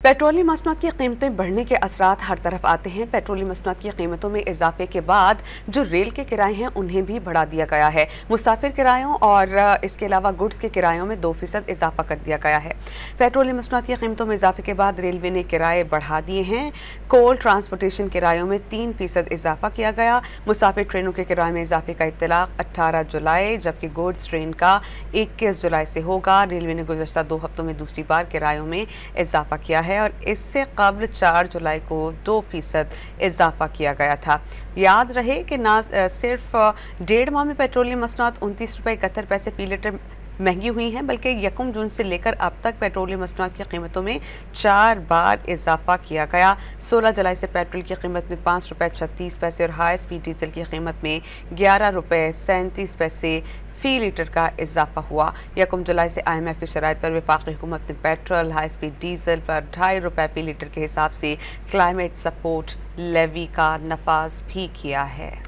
Petroleum मसनूआत की कीमतें बढ़ने के असरात हर तरफ आते हैं। पेट्रोलियम मसनूआत की कीमतों में इजाफे के बाद जो रेल के किराए हैं उन्हें भी बढ़ा दिया गया है। मुसाफिर किरायों और इसके अलावा गुड्स के किरायों में 2% इजाफा कर दिया गया है। पेट्रोलियम मसनूआत की कीमतों में इजाफे के बाद रेलवे ने किराए बढ़ा दिए हैं। कोल ट्रांसपोर्टेशन किरायों में 3% इजाफा किया गया। मुसाफिर ट्रेनों के किराए में इजाफे का इत्तलाक 18 जुलाई जबकि गुड्स ट्रेन का 21 जुलाई से होगा। रेलवे ने गुज़श्ता 2 हफ्तों में दूसरी बार किरायों में इजाफा किया है और इससे कबल 4 जुलाई को 2% इजाफा किया गया था। याद रहे कि ना सिर्फ 1.5 माह में पेट्रोलियम मसनूआत 29 रुपये 71 पैसे फी लीटर महंगी हुई हैं, बल्कि 1 जून से लेकर अब तक पेट्रोलियम मसनूआत की कीमतों में 4 बार इजाफा किया गया। 16 जुलाई से पेट्रोल की कीमत में 5 रुपये 36 पैसे और हाई स्पीड डीजल की कीमत में 11 रुपये 37 पैसे फी लीटर का इजाफा हुआ। 1 जुलाई से IMF की शराइत पर वफाकी हुकूमत ने पेट्रोल हाई स्पीड डीजल पर 2.5 रुपये फी लीटर के हिसाब से क्लाइमेट सपोर्ट लेवी का नफाज भी किया है।